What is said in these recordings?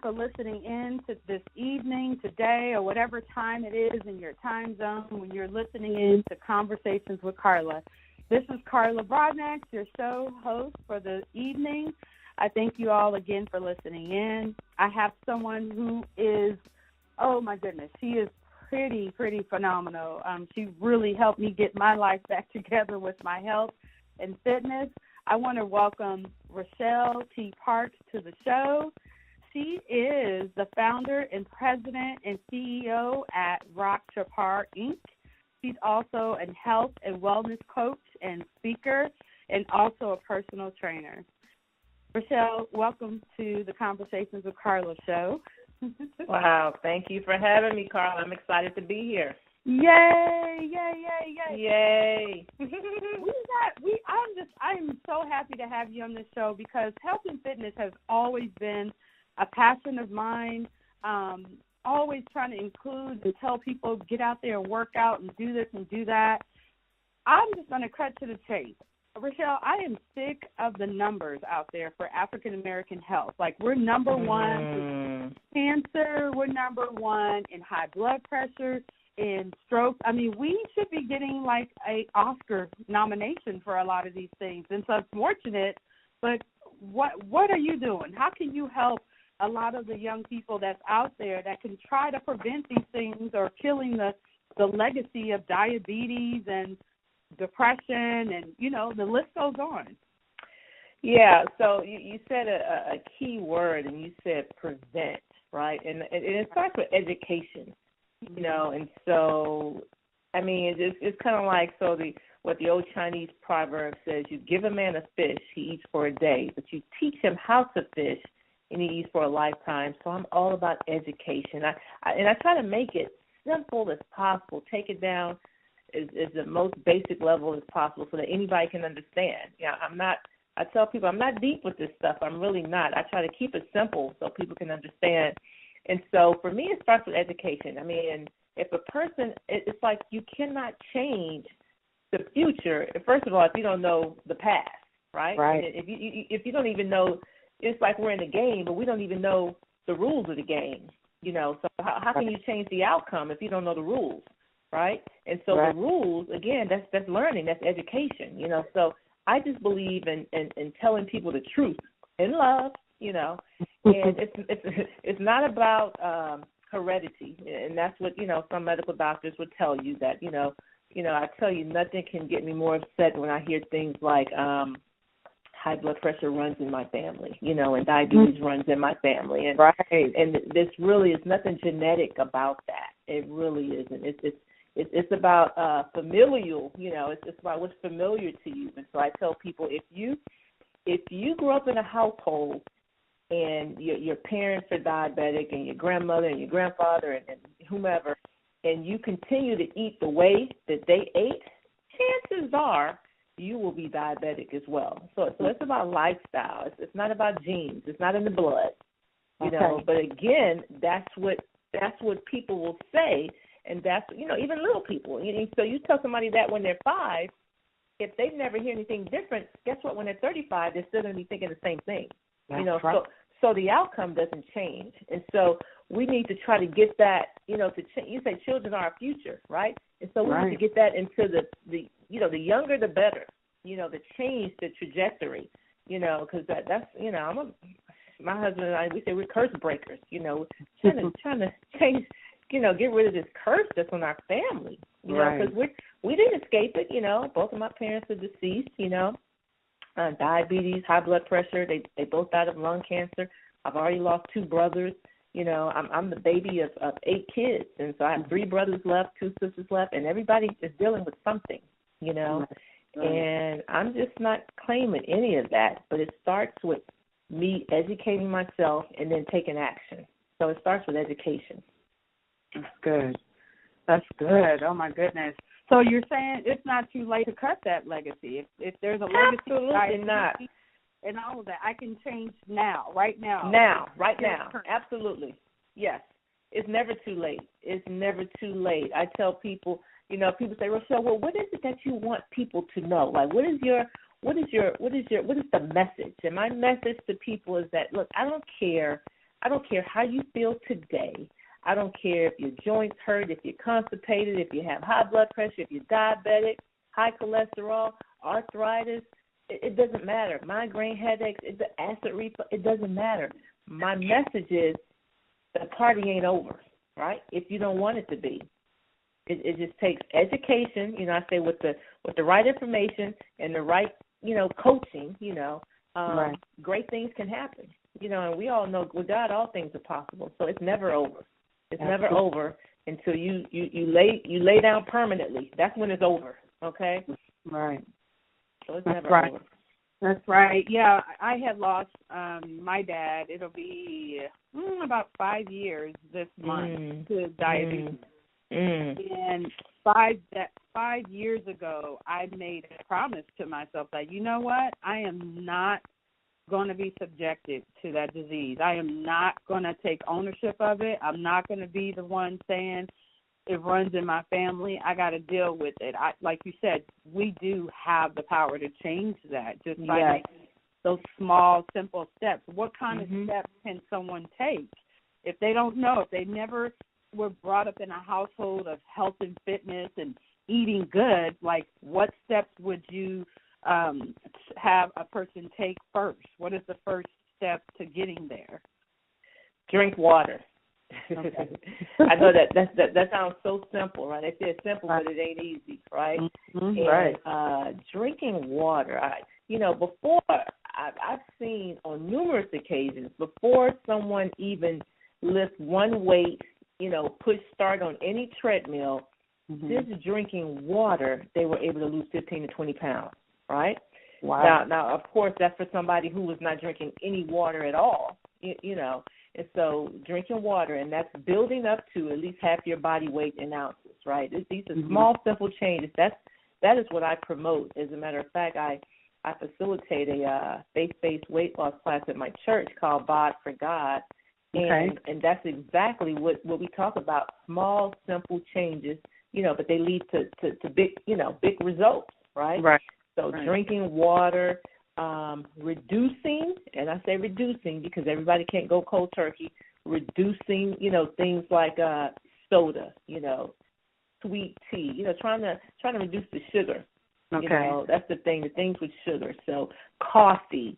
for listening in to this evening, today, or whatever time it is in your time zone when you're listening in to Conversations with Carla. This is Carla Broadnax, your show host for the evening. I thank you all again for listening in. I have someone who is, oh my goodness, she is pretty phenomenal. She really helped me get my life back together with my health and fitness. I want to welcome Rochelle T. Parks to the show. She is the founder and president and CEO at Rochelle T. Inc. She's also a health and wellness coach and speaker and also a personal trainer. Rochelle, welcome to the Conversations with Carla show. Wow, thank you for having me, Carla. I'm excited to be here. Yay! I'm so happy to have you on this show because health and fitness has always been a passion of mine. Always trying to include and tell people get out there and work out and do this and do that. I'm just going to cut to the chase. Rochelle, I am sick of the numbers out there for African American health. Like, we're number one in cancer, we're number one in high blood pressure, in stroke. I mean, we should be getting like a Oscar nomination for a lot of these things. And so it's unfortunate, but what are you doing? How can you help a lot of the young people that's out there that can try to prevent these things or killing the legacy of diabetes and depression and, you know, the list goes on? Yeah, so you said a key word, and you said prevent, right? And it starts with education. You know, and so, I mean, it's kind of like, what the old Chinese proverb says, you give a man a fish, he eats for a day, but you teach him how to fish, and he eats for a lifetime. So I'm all about education. I try to make it simple as possible, take it down as the most basic level as possible so that anybody can understand. Yeah, I tell people I'm not deep with this stuff. I'm really not. I try to keep it simple so people can understand. And so for me, it starts with education. I mean, if a person, it's like you cannot change the future, first of all, if you don't know the past, right? Right. If you don't even know, it's like we're in a game, but we don't even know the rules of the game, you know. So how can you change the outcome if you don't know the rules, right? And so the rules, again, that's learning, that's education, you know. So I just believe in telling people the truth in love, you know. And it's not about heredity, and that's what, you know, some medical doctors would tell you that, you know, I tell you nothing can get me more upset when I hear things like high blood pressure runs in my family, you know, and diabetes runs in my family, and and this really is nothing genetic about that. It really isn't. It's about familial, you know. It's about what's familiar to you. And so I tell people if you grew up in a household and your parents are diabetic and your grandmother and your grandfather and whomever, and you continue to eat the way that they ate, chances are you will be diabetic as well. So it's about lifestyle. It's not about genes. It's not in the blood, you know. But again, that's what people will say, and that's, you know, even little people. So you tell somebody that when they're 5, if they never hear anything different, guess what? When they're 35, they're still going to be thinking the same thing. You know, so the outcome doesn't change. And so we need to try to get that, you know, you say children are our future, right? And so we need to get that into the you know, the younger the better, you know, to change the trajectory, you know, because that's, you know, my husband and I, we say we're curse breakers, you know, trying to change, you know, get rid of this curse that's on our family, you know, because we didn't escape it, you know. Both of my parents are deceased, you know. Diabetes, high blood pressure. They both died of lung cancer. I've already lost 2 brothers. You know, I'm the baby of 8 kids, and so I have 3 brothers left, 2 sisters left, and everybody is dealing with something, you know. And I'm just not claiming any of that, but it starts with me educating myself and then taking action. So it starts with education. That's good. Oh, my goodness. So you're saying it's not too late to cut that legacy. If there's a legacy, absolutely not, and all of that, I can change now, right now. Right now. Absolutely. Yes. It's never too late. It's never too late. I tell people, you know, people say, Rochelle, well, what is it that you want people to know? Like, what is the message? And my message to people is that, look, I don't care I don't care how you feel today. I don't care if your joints hurt, if you're constipated, if you have high blood pressure, if you're diabetic, high cholesterol, arthritis. It doesn't matter. Migraine headaches, the acid reflux, it doesn't matter. My message is the party ain't over, right? If you don't want it to be. It just takes education, I say with the right information and the right, coaching, right. Great things can happen. And we all know with God all things are possible. So it's never over. It's never over until you lay down permanently. That's when it's over. Okay? Right. So it's never over. That's right. Yeah, I had lost my dad. It'll be about 5 years this month to diabetes. And 5 years ago, I made a promise to myself that, you know what, I am not going to be subjected to that disease. I am not going to take ownership of it. I'm not going to be the one saying it runs in my family. I got to deal with it. Like you said, we do have the power to change that just by making those small, simple steps. What kind of steps can someone take if they don't know, if they never were brought up in a household of health and fitness and eating good? Like, what steps would you have a person take first? What is the first step to getting there? Drink water. Okay. I know that sounds so simple, right? They say it's simple, but it ain't easy, right? And drinking water. Before I've seen on numerous occasions, before someone even lifts one weight, push start on any treadmill, just drinking water, they were able to lose 15 to 20 pounds, right? Wow. Now, of course, that's for somebody who was not drinking any water at all, And so drinking water, and that's building up to at least half your body weight in ounces, right? These are small, simple changes. That is what I promote. As a matter of fact, I facilitate a faith-based weight loss class at my church called Bod for God. And that's exactly what we talk about, small, simple changes, but they lead to big, big results, right? Right. So drinking water, reducing, and I say reducing because everybody can't go cold turkey, reducing, things like soda, sweet tea, trying to reduce the sugar. Okay. That's the thing, the things with sugar. So coffee,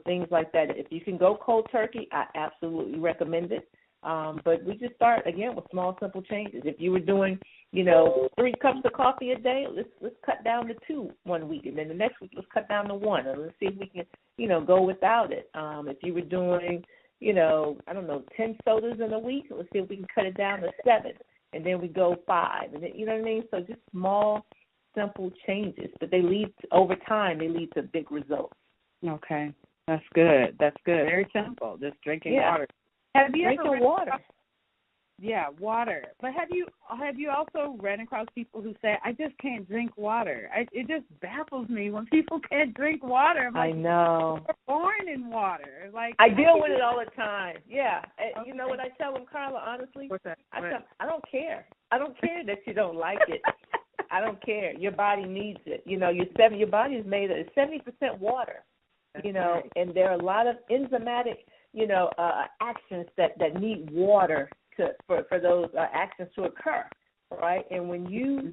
things like that. If you can go cold turkey, I absolutely recommend it. But we just start, again, with small, simple changes. If you were doing, 3 cups of coffee a day, let's cut down to 2 one week. And then the next week, let's cut down to 1. And let's see if we can, go without it. If you were doing, 10 sodas in a week, let's see if we can cut it down to 7. And then we go 5. And then, you know what I mean? So just small, simple changes. But over time, they lead to big results. Okay. That's good. Very simple. Just drinking water. Have you drinking water? Yeah, water. But have you also ran across people who say, I just can't drink water? It just baffles me when people can't drink water. I'm like, I know. We're born in water. Like, I deal with it all the time. Yeah. Okay. You know what I tell them, Carla, honestly? What's that? I don't care. I don't care that you don't like it. I don't care. Your body needs it. Your body is made of 70% water. Right. And there are a lot of enzymatic, actions that need water for those actions to occur, right? And when you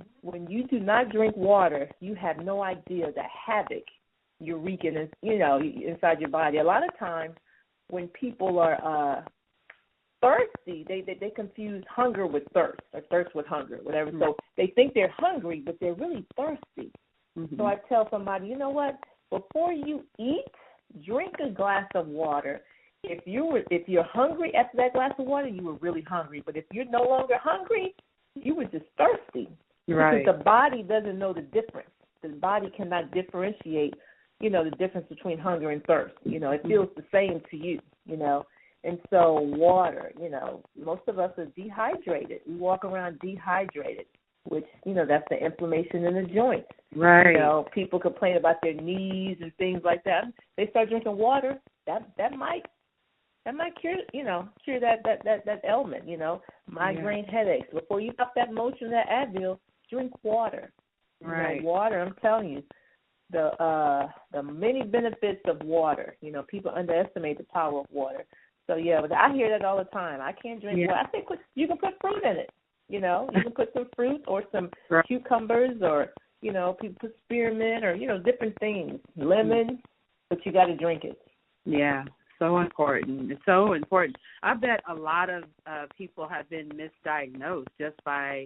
do not drink water, you have no idea the havoc you're wreaking, inside your body. A lot of times, when people are thirsty, they confuse hunger with thirst, or thirst with hunger, whatever. Mm-hmm. So they think they're hungry, but they're really thirsty. Mm-hmm. So I tell somebody, you know what? Before you eat, drink a glass of water. If you're hungry after that glass of water, you were really hungry. But if you're no longer hungry, you were just thirsty. Right. Because the body doesn't know the difference. The body cannot differentiate, the difference between hunger and thirst. It feels the same to you, And so water, most of us are dehydrated. We walk around dehydrated, which, that's the inflammation in the joints. Right. People complain about their knees and things like that. They start drinking water. That might cure that ailment. Migraine headaches. Before you stop that motion, that Advil, drink water. Right. Water. I'm telling you, the many benefits of water. People underestimate the power of water. So yeah, but I hear that all the time. I can't drink water. I say you can put fruit in it. You know, you can put some fruit or some cucumbers, or people put spearmint, or different things, lemon, but you got to drink it. Yeah, so important. It's so important. I bet a lot of people have been misdiagnosed just by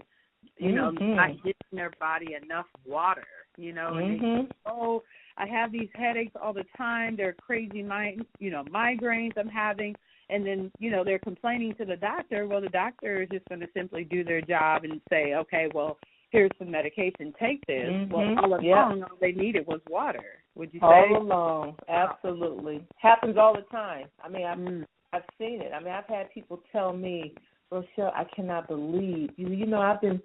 not giving their body enough water. And they say, oh, I have these headaches all the time. They're crazy migraines I'm having. And then, they're complaining to the doctor. Well, the doctor is just going to simply do their job and say, okay, well, here's some medication. Take this. Well, all along, all they needed was water. Would you say? All along. Absolutely. Happens all the time. I mean, I've seen it. I mean, I've had people tell me, Rochelle, I cannot believe, I've been,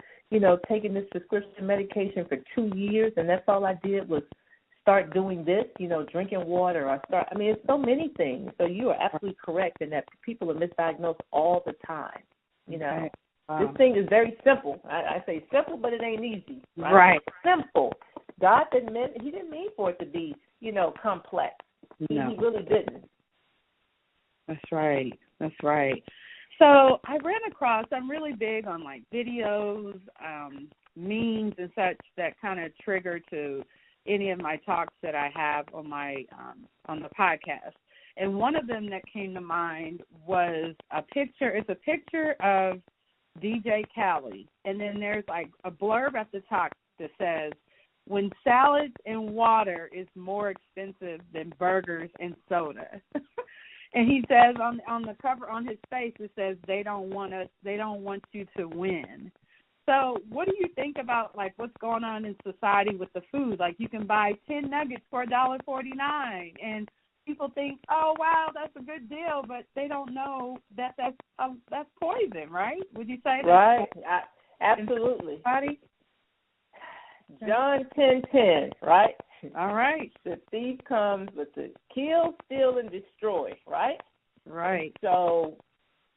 taking this prescription medication for 2 years, and that's all I did was start doing this, drinking water. It's so many things. So you are absolutely correct in that people are misdiagnosed all the time. Okay. This thing is very simple. I say simple, but it ain't easy. Right. It's simple. God he didn't mean for it to be, complex. No. He really didn't. That's right. So I ran across, I'm really big on like videos, memes and such that kind of trigger to any of my talks that I have on my on the podcast. And one of them that came to mind was a picture. It's a picture of DJ Khaled, and then there's like a blurb at the top that says, "When salads and water is more expensive than burgers and soda." And he says on the cover on his face, it says they don't want you to win. So what do you think about like what's going on in society with the food? Like you can buy 10 nuggets for $1.49, and people think, oh wow, that's a good deal, but they don't know that that's poison, right? Would you say that? Right, absolutely. John 10:10, right? All right. The thief comes but to kill, steal, and destroy, right? Right. So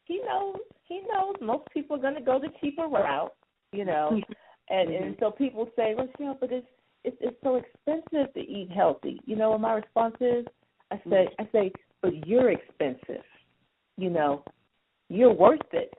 he knows most people are going to go the cheaper route, and so people say, well, but it's so expensive to eat healthy. And my response is, I say, but you're expensive. You're worth it.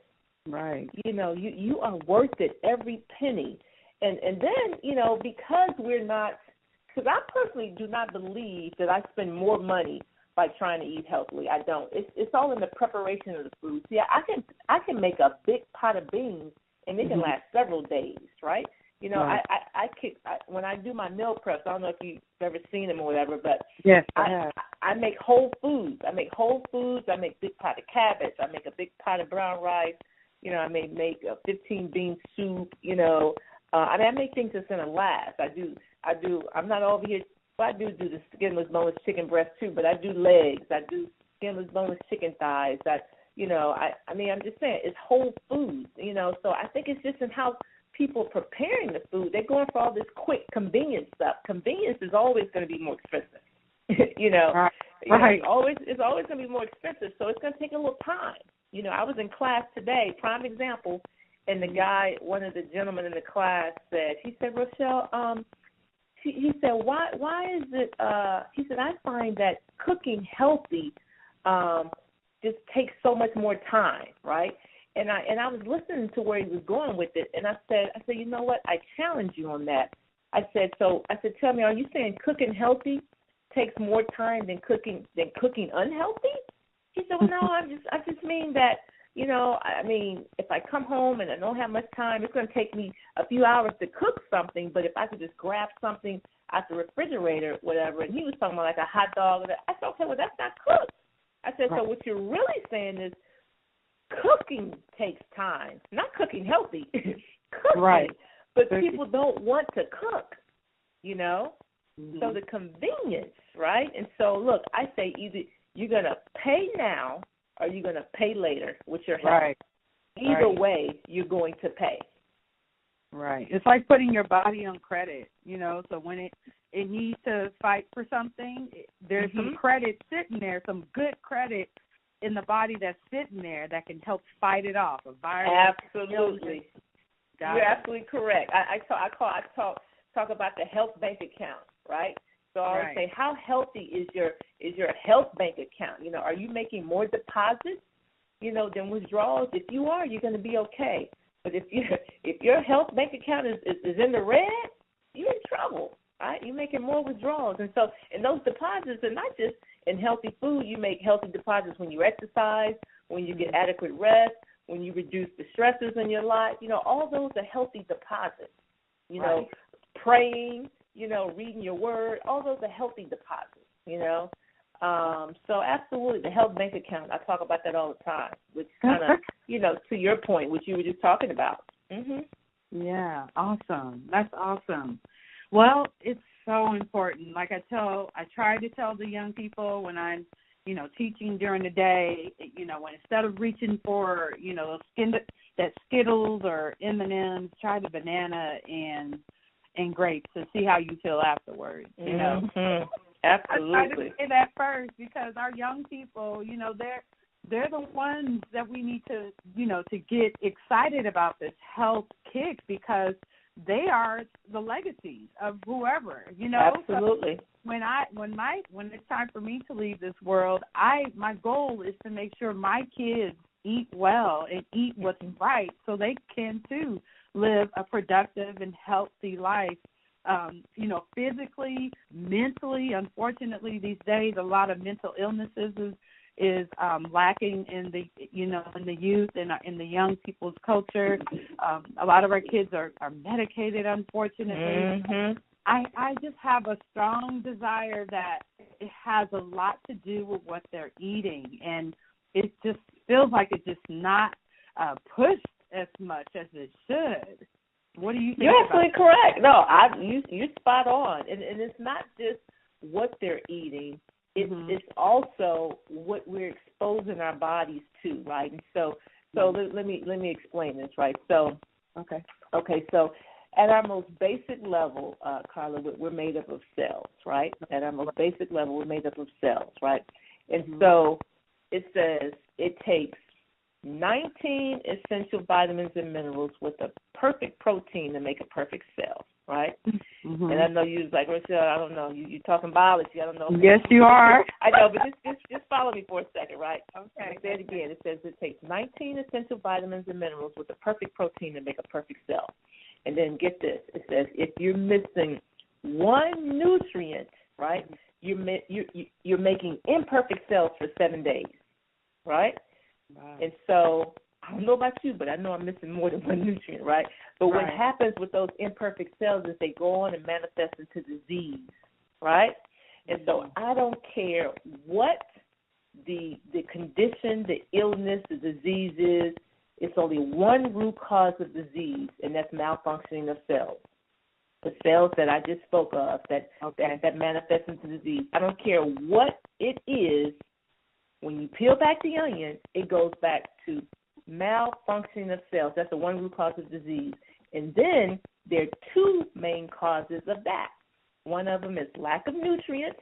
Right. You are worth it, every penny. And then, because we're not, because I personally do not believe that I spend more money by trying to eat healthily. I don't. It's all in the preparation of the food. See, I can make a big pot of beans, and it can last several days, right? Right. When I do my meal preps, I don't know if you've ever seen them or whatever, but yes, I have. I make whole foods. I make a big pot of cabbage. I make a big pot of brown rice. I may make a 15-bean soup. I make things that's going to last. I do. I'm not over here. Well, I do the skinless, boneless chicken breast too, but I do legs. I do skinless, boneless chicken thighs. I'm just saying it's whole foods. So I think it's just in how people preparing the food. They're going for all this quick convenience stuff. Convenience is always going to be more expensive. Right. It's always going to be more expensive. So it's going to take a little time. I was in class today, prime example, and the guy, one of the gentlemen in the class he said, Rochelle, he said, why is it, he said, I find that cooking healthy just takes so much more time, right? And I was listening to where he was going with it, and I said, you know what? I challenge you on that. I said, tell me, are you saying cooking healthy takes more time than cooking unhealthy? He said, well, no, I just mean that, if I come home and I don't have much time, it's going to take me a few hours to cook something, but if I could just grab something out the refrigerator, whatever, and he was talking about like a hot dog. I said, okay, well, that's not cooked. I said, so what you're really saying is cooking takes time, not cooking healthy, cooking. Right. But people don't want to cook, So the convenience, right? And so, look, I say either you're going to pay now or you're going to pay later with your health. Right. Either way, you're going to pay. Right. It's like putting your body on credit, so when it needs to fight for something, there's some credit sitting there, some good credit in the body that's sitting there that can help fight it off. A virus. Absolutely. You're absolutely correct. I talk about the health bank account, right? So I always say, how healthy is your health bank account? You know, are you making more deposits, you know, than withdrawals? If you are, you're going to be okay. But if your health bank account is in the red, you're in trouble, right? You're making more withdrawals. And so, and those deposits are not just in healthy food. You make healthy deposits when you exercise, when you get adequate rest, when you reduce the stresses in your life. You know, all those are healthy deposits. You know, praying, you know, reading your word, all those are healthy deposits, you know. So absolutely, the health bank account, I talk about that all the time, which kind of, you know, to your point, which you were just talking about. Yeah, awesome. That's awesome. Well, it's so important. Like I try to tell the young people when I'm, you know, teaching during the day, you know, when instead of reaching for, you know, that Skittles or M&Ms, try the banana and grapes and see how you feel afterwards, you know. Absolutely. I try to say that first because our young people, you know, they're the ones that we need to, you know, to get excited about this health kick because they are the legacies of whoever, you know. Absolutely. So when it's time for me to leave this world, my goal is to make sure my kids eat well and eat what's right so they can too live a productive and healthy life. You know, physically, mentally. Unfortunately, these days, a lot of mental illnesses is lacking in the youth and in the young people's culture. A lot of our kids are medicated, unfortunately. I just have a strong desire that it has a lot to do with what they're eating, and it just feels like it's just not pushed as much as it should. What do you think? You're absolutely correct. No, you're spot on, and it's not just what they're eating. It's also what we're exposing our bodies to, right? And so let me explain this, right? So so at our most basic level, Carla, we're made up of cells, right? At our most basic level, we're made up of cells, right? And so it says it takes 19 essential vitamins and minerals with a perfect protein to make a perfect cell, right? And I know you was like, Rochelle, I don't know, you're talking biology, I don't know. Yes, you are. I know, but just follow me for a second, right? Okay. Say it again. It says it takes 19 essential vitamins and minerals with a perfect protein to make a perfect cell. And then get this, it says if you're missing one nutrient, right, you're making imperfect cells for 7 days, right? Wow. And so I don't know about you, but I know I'm missing more than one nutrient, right? But what happens with those imperfect cells is they go on and manifest into disease, right? And so I don't care what the condition, the illness, the disease is, it's only one root cause of disease, and that's malfunctioning of cells. The cells that I just spoke of that manifest into disease. I don't care what it is. When you peel back the onion, it goes back to malfunctioning of cells. That's the one root cause of disease. And then there are two main causes of that. One of them is lack of nutrients,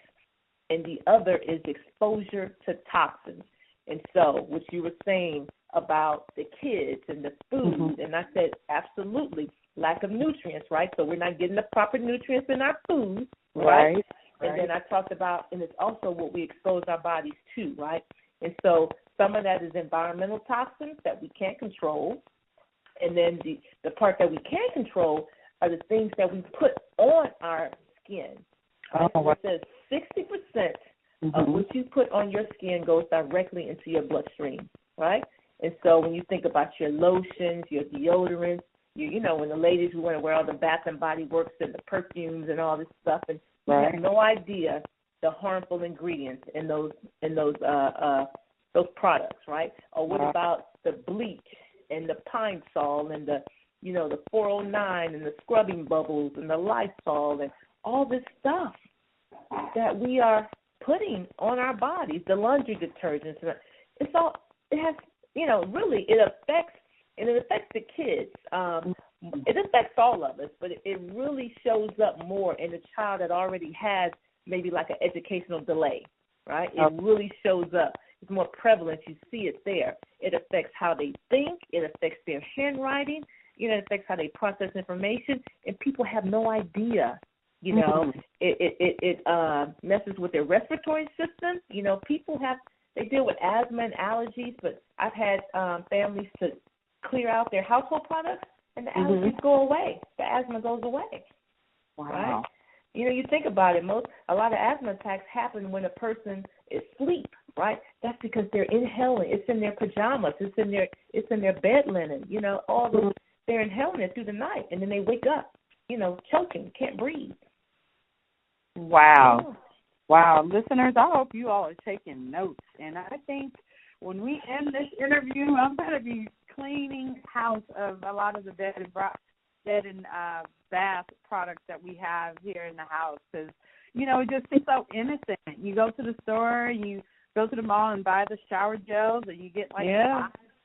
and the other is exposure to toxins. And so what you were saying about the kids and the food, and I said absolutely, lack of nutrients, right? So we're not getting the proper nutrients in our food, right? And then I talked about, and it's also what we expose our bodies to, right? And so some of that is environmental toxins that we can't control. And then the part that we can control are the things that we put on our skin. Right? So it says 60% of what you put on your skin goes directly into your bloodstream, right? And so when you think about your lotions, your deodorants, you know, when the ladies who want to wear all the Bath and Body Works and the perfumes and all this stuff, and you have no idea the harmful ingredients in those products, right? Or what about the bleach and the Pine Sol and the 409 and the scrubbing bubbles and the Lysol and all this stuff that we are putting on our bodies, the laundry detergents. It has, really it affects the kids. It affects all of us, but it really shows up more in a child that already has maybe like an educational delay, right? It really shows up. It's more prevalent. You see it there. It affects how they think. It affects their handwriting. It affects how they process information. And people have no idea You know, it messes with their respiratory system. You know, they deal with asthma and allergies, but I've had families to clear out their household products, and the allergies go away. The asthma goes away. Wow. Right? You know, you think about it. A lot of asthma attacks happen when a person is asleep, right? That's because they're inhaling. It's in their pajamas. It's in their bed linen. You know, all those, they're inhaling it through the night, and then they wake up, you know, choking, can't breathe. Wow. Yeah. Wow. Listeners, I hope you all are taking notes. And I think when we end this interview, I'm going to be cleaning house of a lot of the bed and bath products that we have here in the house, because, you know, it just seems so innocent. You go to the store, you go to the mall and buy the shower gels, and you get like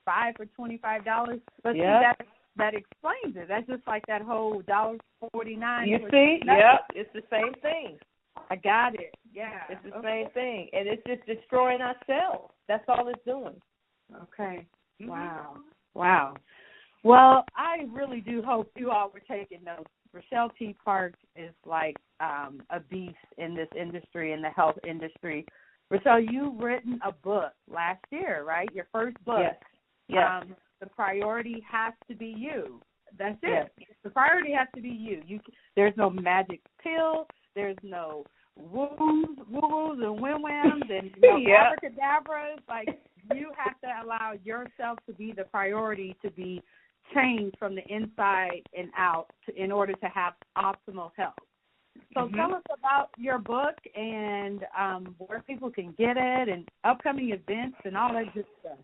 five for $25. But see, that explains it. That's just like that whole $1.49. You see? Yep, it's the same thing. I got it. Yeah. It's the same thing. And it's just destroying our cells. That's all it's doing. Okay. Wow. Wow. Well, I really do hope you all were taking notes. Rochelle T. Park is like a beast in this industry, in the health industry. Rochelle, you've written a book last year, right? Your first book. Yes. The priority has to be you. That's it. Yes. The priority has to be you. There's no magic pill. There's no woo-woos and wham-whams and abracadabras. Like, you have to allow yourself to be the priority, to be changed from the inside and out in order to have optimal health. So tell us about your book and where people can get it and upcoming events and all that good stuff.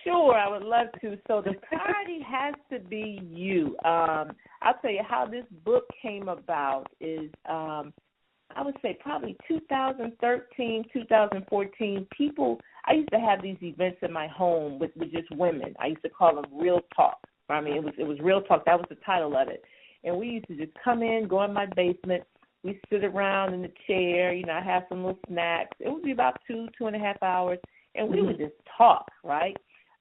Sure, I would love to. So the priority has to be you. I'll tell you how this book came about is I would say probably 2013, 2014, I used to have these events in my home with just women. I used to call them Real Talk. I mean, it was Real Talk. That was the title of it. And we used to just come in, go in my basement. We sit around in the chair. You know, I have some little snacks. It would be about 2.5 hours. And we would just talk, right,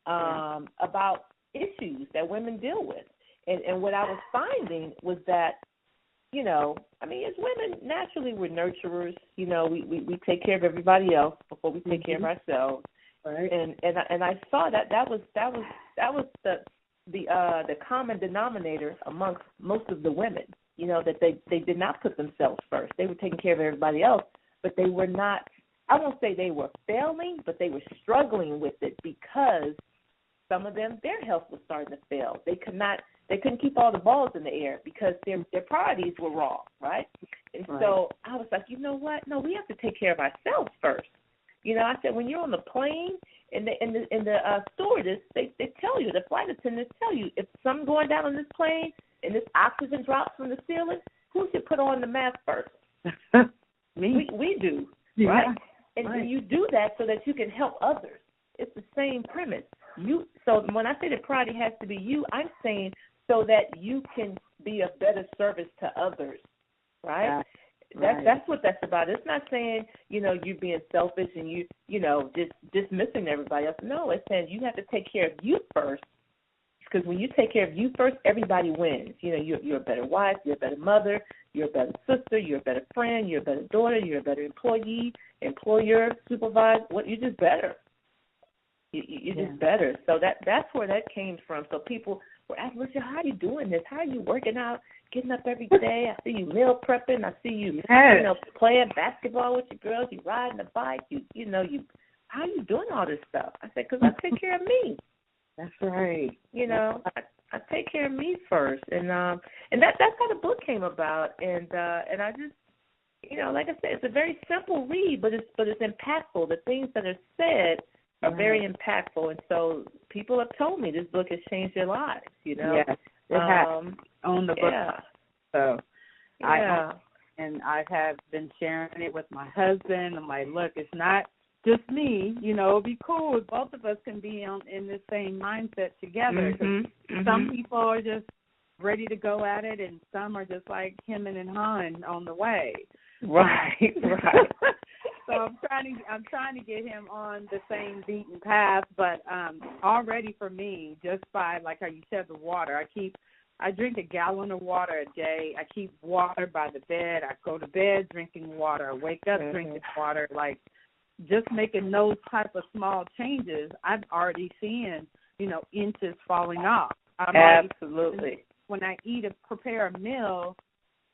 about issues that women deal with. And what I was finding was that, you know, I mean, as women, naturally we're nurturers. You know, we take care of everybody else before we take care of ourselves. Right. And I saw that was the common denominator amongst most of the women. You know, that they did not put themselves first. They were taking care of everybody else, but they were not. I won't say they were failing, but they were struggling with it because some of them, their health was starting to fail. They couldn't keep all the balls in the air because their priorities were wrong, right? And so I was like, you know what? No, we have to take care of ourselves first. You know, I said, when you're on the plane and the stewardess, they tell you, the flight attendants tell you, if something's going down on this plane and this oxygen drops from the ceiling, who should put on the mask first? Me. We do, right? And you do that so that you can help others. It's the same premise. So when I say the priority has to be you, I'm saying so that you can be a better service to others, right? That's what that's about. It's not saying, you know, you being selfish and you know, just dismissing everybody else. No, it's saying you have to take care of you first, because when you take care of you first, everybody wins. You know, you're a better wife, you're a better mother, you're a better sister, you're a better friend, you're a better daughter, you're a better employee, employer, supervisor. You're just better. You're just better. So that's where that came from. So people were asking, Rochelle, how are you doing this? How are you working out, getting up every day? I see you meal prepping. I see you, you know, playing basketball with your girls. You riding a bike. How are you doing all this stuff? I said, because I take care of me. That's right. You know, I take care of me first, and that's how the book came about. And I just, you know, like I said, it's a very simple read, but it's impactful. The things that are said are very impactful, and so people have told me this book has changed their lives. You know, it has on the book. Yeah. So, I have been sharing it with my husband. I'm like, look, it's not just me. You know, it'd be cool if both of us can be in the same mindset together. Some people are just ready to go at it, and some are just like him and Han on the way. Right. So I'm trying to get him on the same beaten path, but already for me, just by, like how you said, the water, I keep I drink a gallon of water a day. I keep water by the bed. I go to bed drinking water. I wake up drinking water. Like, just making those type of small changes, I'm already seeing, inches falling off. Absolutely. When I prepare a meal,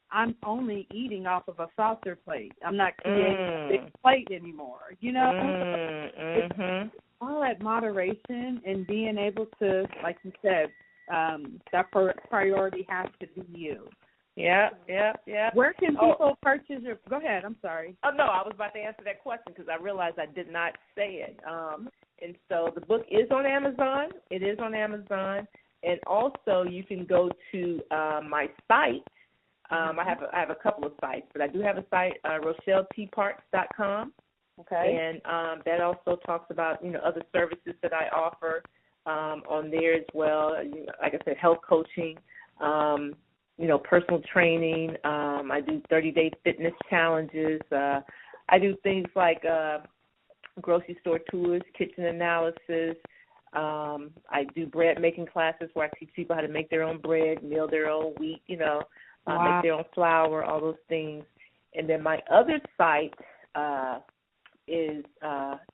I'm only eating off of a saucer plate. I'm not creating a big plate anymore, It's all at moderation and being able to, like you said, that priority has to be you. Yeah. Where can people purchase your? Go ahead. I'm sorry. Oh, no, I was about to answer that question because I realized I did not say it. And so the book is on Amazon. It is on Amazon. And also you can go to my site. I have a couple of sites, but I do have a site, RochelleTparks.com. Okay. And that also talks about, other services that I offer on there as well. Like I said, health coaching, personal training. I do 30-day fitness challenges. I do things like grocery store tours, kitchen analysis. I do bread making classes where I teach people how to make their own bread, mill their own wheat, make their own flour, all those things. And then my other site is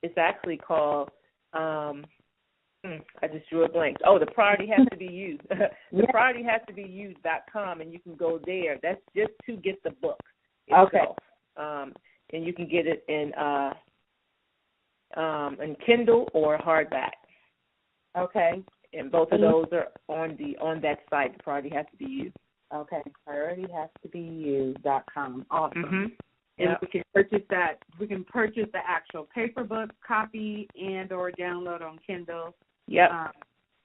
it's actually called I just drew a blank. Oh, the priority has to be you. The priority has to be you.com, and you can go there. That's just to get the book itself. And you can get it in Kindle or hardback. Okay. And both of those are on that site. The priority has to be you. Okay. Priority has to be you.com. Awesome. Mm-hmm. And we can purchase that. We can purchase the actual paper book copy and or download on Kindle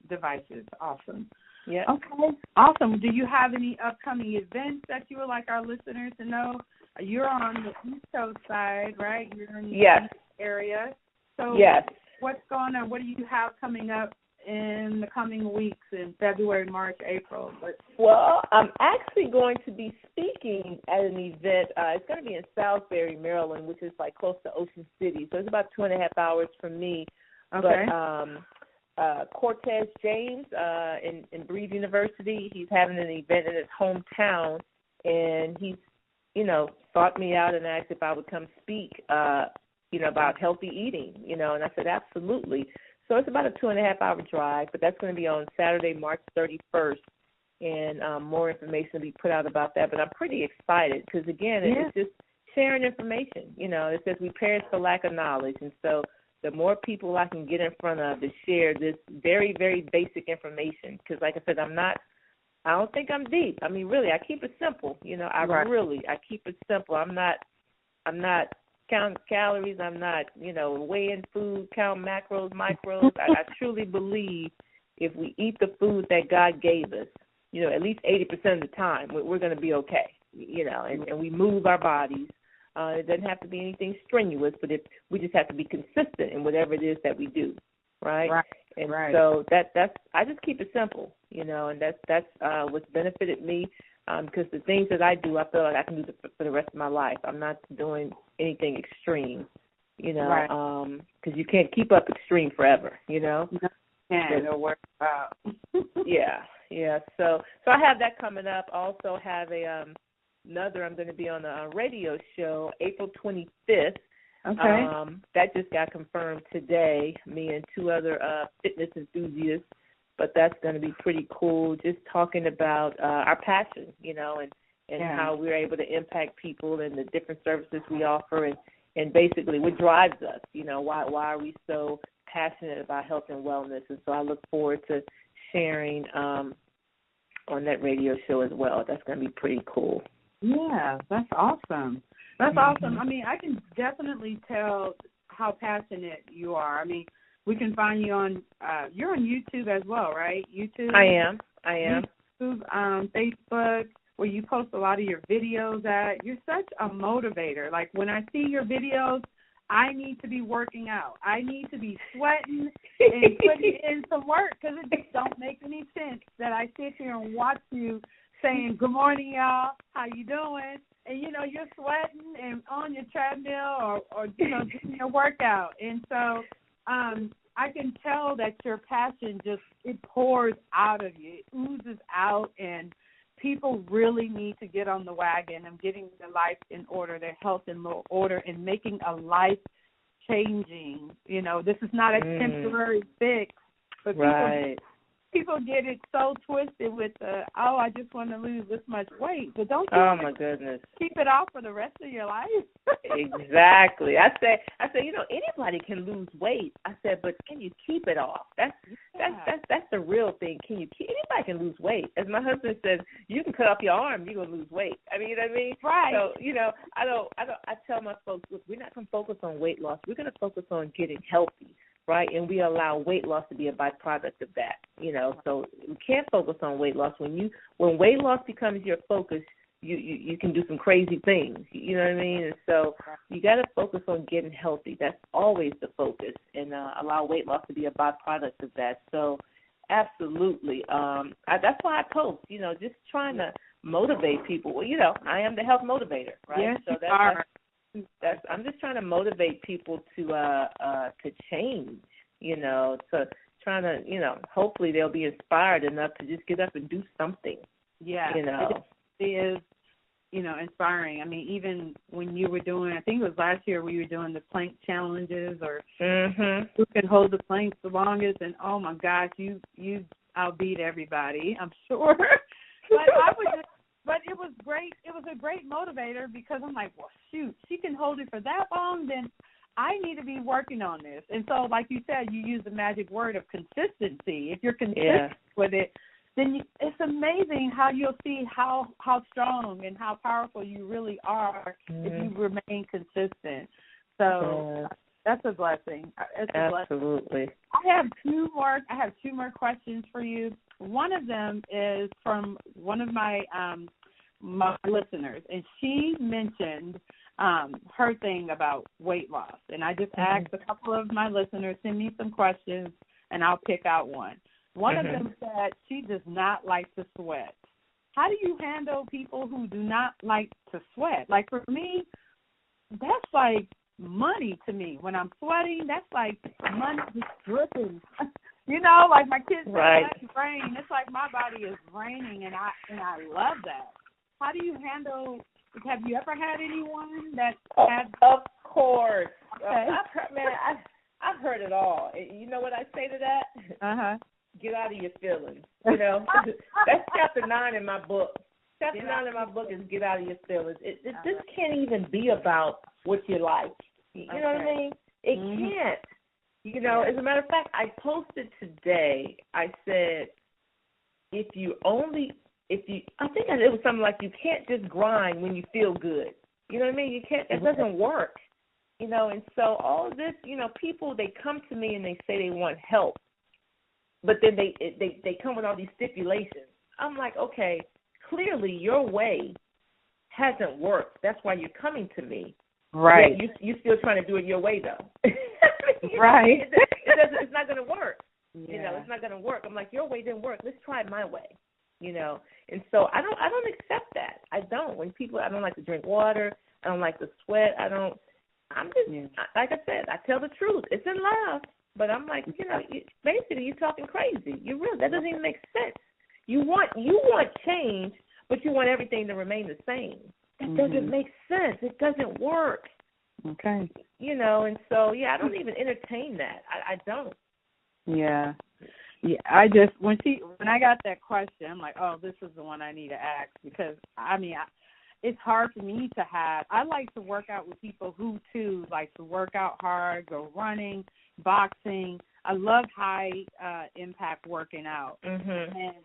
devices. Awesome. Yeah. Okay. Awesome. Do you have any upcoming events that you would like our listeners to know? You're on the East Coast side, right? You're in the East area. So what's going on? What do you have coming up in the coming weeks in February, March, April? Well, I'm actually going to be speaking at an event. It's going to be in Salisbury, Maryland, which is like close to Ocean City. So it's about 2.5 hours from me. Okay. But Cortez James in Breed University, he's having an event in his hometown, and he's, sought me out and asked if I would come speak, about healthy eating, and I said absolutely. So it's about a 2.5-hour drive, but that's going to be on Saturday, March 31st, and more information will be put out about that. But I'm pretty excited because, again, it's just sharing information. It says we perish for lack of knowledge, and so the more people I can get in front of to share this very, very basic information, because, like I said, I don't think I'm deep. I mean, really, I keep it simple. I keep it simple. I'm not count calories. I'm not, weighing food, count macros, micros. I truly believe if we eat the food that God gave us, at least 80% of the time, we're going to be okay, and we move our bodies. It doesn't have to be anything strenuous, but if we just have to be consistent in whatever it is that we do, right? And so that's I just keep it simple, and that's what's benefited me. Because the things that I do, I feel like I can do for the rest of my life. I'm not doing anything extreme, because you can't keep up extreme forever, No, it'll work out. Yeah. So I have that coming up. Also have another. I'm going to be on a radio show April 25th. Okay. That just got confirmed today. Me and 2 other fitness enthusiasts. But that's going to be pretty cool, just talking about our passion, and how we're able to impact people and the different services we offer and basically what drives us, why are we so passionate about health and wellness. And so I look forward to sharing on that radio show as well. That's going to be pretty cool. Yeah, that's awesome. That's awesome. I mean, I can definitely tell how passionate you are. I mean, we can find you on, you're on YouTube as well, right? YouTube? I am. YouTube, Facebook, where you post a lot of your videos at. You're such a motivator. Like, when I see your videos, I need to be working out. I need to be sweating and putting in some work, because it just don't make any sense that I sit here and watch you saying, good morning, y'all, how you doing? And, you're sweating and on your treadmill or doing your workout. And so I can tell that your passion it pours out of you. It oozes out, and people really need to get on the wagon of getting their life in order, their health in order, and making a life changing. You know, this is not a temporary fix, but people get it so twisted with I just want to lose this much weight, but don't. Oh my goodness. Keep it off for the rest of your life. Exactly. I said, you know, anybody can lose weight. I said, but can you keep it off? That's the real thing. Anybody can lose weight. As my husband says, you can cut off your arm, you're gonna lose weight. I mean, you know what I mean? Right. So, you know, I tell my folks, look, we're not gonna focus on weight loss. We're gonna focus on getting healthy. Right, and we allow weight loss to be a byproduct of that, you know. So we can't focus on weight loss. When weight loss becomes your focus, you can do some crazy things. You know what I mean? And so you got to focus on getting healthy. That's always the focus, and allow weight loss to be a byproduct of that. So absolutely, that's why I post. You know, just trying to motivate people. Well, you know, I am the health motivator, right? Yes, so I'm just trying to motivate people to change, you know, to trying to, you know, hopefully they'll be inspired enough to just get up and do something. Yeah, you know. It is, you know, inspiring. I mean, even when you were doing, I think it was last year we were doing the plank challenges or who can hold the planks the longest, and oh my gosh, you outbeat everybody, I'm sure. But it was great. It was a great motivator because I'm like, well, shoot, she can hold it for that long, then I need to be working on this. And so, like you said, you use the magic word of consistency. If you're consistent with it, then it's amazing how you'll see how strong and how powerful you really are if you remain consistent. So that's a blessing. Absolutely. I have two more questions for you. One of them is from one of my listeners, and she mentioned her thing about weight loss. And I just asked a couple of my listeners, send me some questions, and I'll pick out one. One of them said she does not like to sweat. How do you handle people who do not like to sweat? Like for me, that's like money to me. When I'm sweating, that's like money just dripping. You know, like my kids say, let rain. It's like my body is raining, and I love that. How do you handle? Have you ever had anyone that had? Of course. Okay. I've heard it all. You know what I say to that? Get out of your feelings. You know, that's chapter 9 in my book. Chapter 9 in my book is get out of your feelings. This can't even be about what you like. You know what I mean? It can't. You know, as a matter of fact, I posted today, I said, I think it was something like you can't just grind when you feel good. You know what I mean? You can't, it doesn't work. You know, and so all of this, you know, people, they come to me and they say they want help, but then they come with all these stipulations. I'm like, okay, clearly your way hasn't worked. That's why you're coming to me. Right. Yeah, you're still trying to do it your way, though. Right. It's not going to work. Yeah. You know, it's not going to work. I'm like, your way didn't work. Let's try it my way. You know, and so I don't accept that. I don't. When people, I don't like to drink water. I don't like to sweat. Like I said, I tell the truth. It's in love, but I'm like, you know, basically you're talking crazy. That doesn't even make sense. You want change, but you want everything to remain the same. That doesn't make sense. It doesn't work. Okay. You know, and so, I don't even entertain that. I don't. Yeah. Yeah, I just, when I got that question, I'm like, oh, this is the one I need to ask because, I mean, it's hard for me to have. I like to work out with people who, too, like to work out hard, go running, boxing. I love high impact working out. And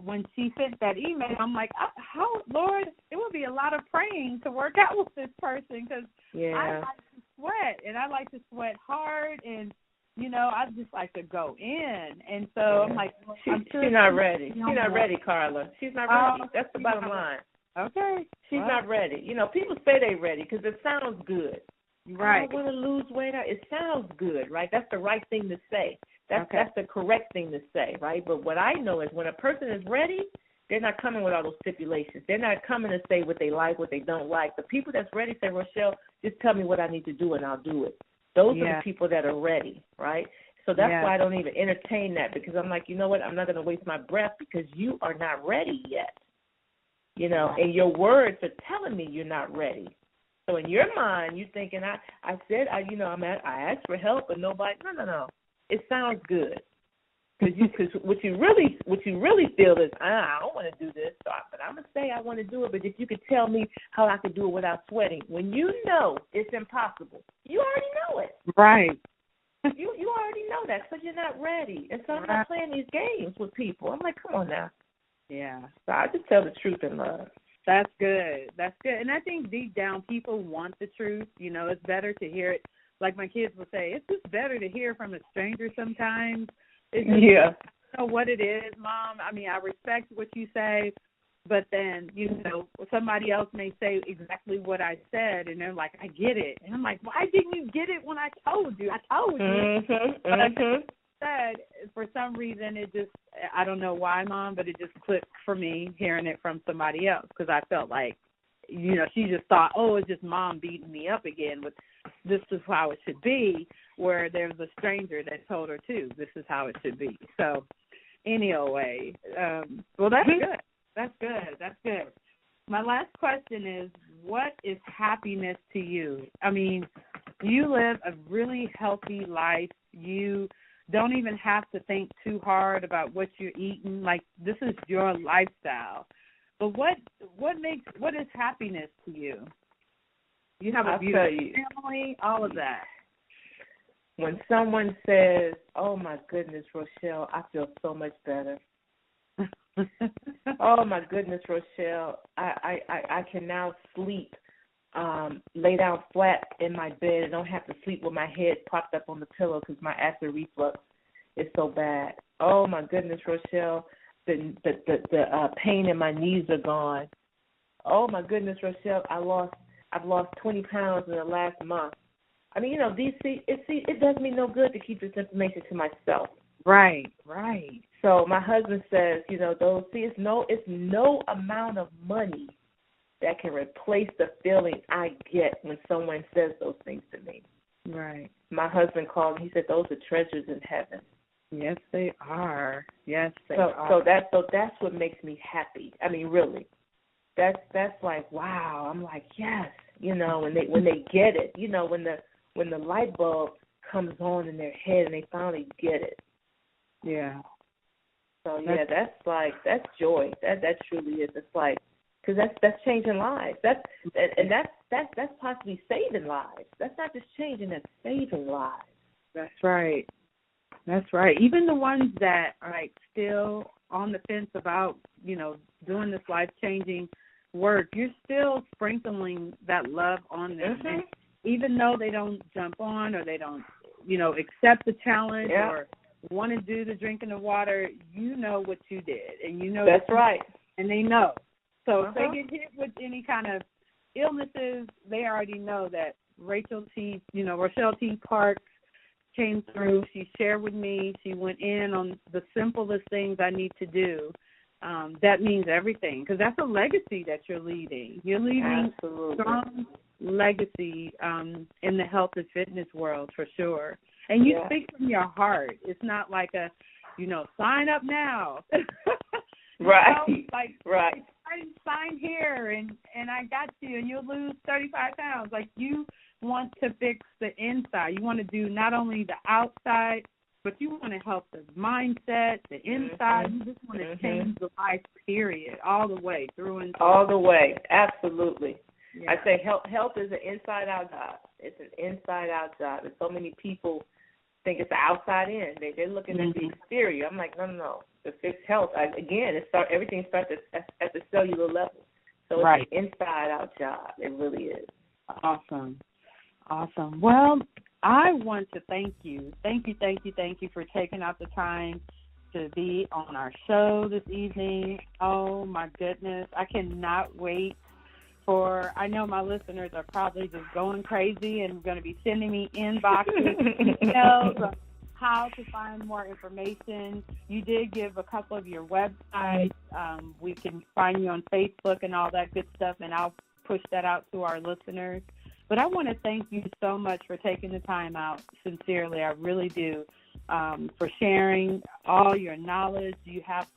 when she sent that email, I'm like, how, Lord, it would be a lot of praying to work out with this person because I like to sweat, and I like to sweat hard, and, you know, I just like to go in. And so I'm like, she's not ready. She's not ready, Carla. She's not ready. That's the bottom line. Okay. She's not ready. You know, people say they're ready because it sounds good. Right. I want to lose weight. It sounds good, right? That's the right thing to say. That's the correct thing to say, right? But what I know is when a person is ready, they're not coming with all those stipulations. They're not coming to say what they like, what they don't like. The people that's ready say, Rochelle, just tell me what I need to do and I'll do it. Those are the people that are ready, right? So that's why I don't even entertain that, because I'm like, you know what, I'm not going to waste my breath because you are not ready yet. You know, and your words are telling me you're not ready. So in your mind, you're thinking, I asked for help, but nobody. No. It sounds good, because what you really feel is, I don't want to do this, but I'm gonna say I want to do it. But if you could tell me how I could do it without sweating, when you know it's impossible, you already know it. Right. You already know that, because you're not ready. And so I'm not playing these games with people. I'm like, come on now. Yeah. So I just tell the truth in love. That's good. That's good. And I think deep down people want the truth. You know, it's better to hear it. Like my kids will say, it's just better to hear from a stranger sometimes. It's just, I don't know what it is, Mom. I mean, I respect what you say, but then, you know, somebody else may say exactly what I said, and they're like, I get it. And I'm like, why didn't you get it when I told you? I told you. But I said, for some reason, it just, I don't know why, Mom, but it just clicked for me hearing it from somebody else, because I felt like, you know, she just thought, oh, it's just Mom beating me up again with this is how it should be, where there's a stranger that told her, too, this is how it should be. So anyway, well, that's good. That's good. That's good. My last question is, what is happiness to you? I mean, you live a really healthy life. You don't even have to think too hard about what you're eating. Like, this is your lifestyle. But what is happiness to you? You have a beautiful family, all of that. When someone says, oh, my goodness, Rochelle, I feel so much better. Oh, my goodness, Rochelle, I can now sleep, lay down flat in my bed and don't have to sleep with my head propped up on the pillow because my acid reflux is so bad. Oh, my goodness, Rochelle, the pain in my knees are gone. Oh, my goodness, Rochelle, I've lost 20 pounds in the last month. I mean, you know, it does me no good to keep this information to myself. Right. So my husband says, you know, it's no amount of money that can replace the feeling I get when someone says those things to me. Right. My husband called, he said, those are treasures in heaven. Yes, they are. Yes, they are. So that's what makes me happy. I mean, really. That's like, wow. I'm like, yes. You know, when they get it, you know, when the light bulb comes on in their head and they finally get it. Yeah. So yeah, that's joy. That truly is. It's like, because that's changing lives. That's possibly saving lives. That's not just changing, that's saving lives. That's right. That's right. Even the ones that are like still on the fence about, you know, doing this life-changing work, you're still sprinkling that love on them. And even though they don't jump on or they don't, you know, accept the challenge or want to do the drinking the water, you know what you did. And you know that's right. And they know. So if they get hit with any kind of illnesses, they already know that Rochelle T. Parks came through. She shared with me. She went in on the simplest things I need to do. That means everything, because that's a legacy that you're leading. You're leaving a strong legacy in the health and fitness world for sure. And you speak from your heart. It's not like a, you know, sign up now. Right. You know, like, right. Sign here and I got you and you'll lose 35 pounds. Like, you want to fix the inside. You want to do not only the outside, but you want to help the mindset, the inside. You just want to change the life, period, all the way through and through. All the way, absolutely. Yeah. I say health is an inside-out job. It's an inside-out job. And so many people think it's the outside in. They're looking at the exterior. I'm like, no. To fix health, everything starts at the cellular level. So it's an inside-out job. It really is. Awesome. Well, I want to thank you. Thank you for taking out the time to be on our show this evening. Oh, my goodness. I cannot wait I know my listeners are probably just going crazy and going to be sending me inboxes, emails of how to find more information. You did give a couple of your websites. We can find you on Facebook and all that good stuff, and I'll push that out to our listeners. But I want to thank you so much for taking the time out, sincerely. I really do, for sharing all your knowledge. You have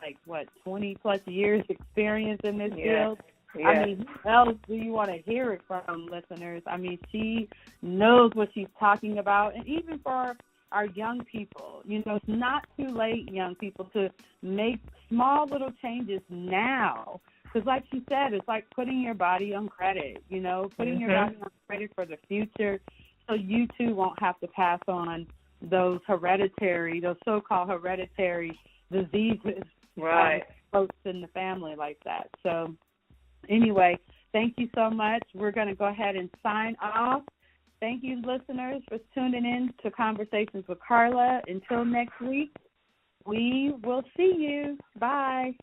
20 plus years experience in this field. Yeah. I mean, who else do you want to hear it from, listeners? I mean, she knows what she's talking about. And even for our young people, it's not too late, young people, to make small little changes now. Because like she said, it's like putting your body on credit, putting your body on credit for the future, so you too won't have to pass on those so-called hereditary diseases. Right. Folks in the family like that. So anyway, thank you so much. We're going to go ahead and sign off. Thank you, listeners, for tuning in to Conversations with Carla. Until next week, we will see you. Bye.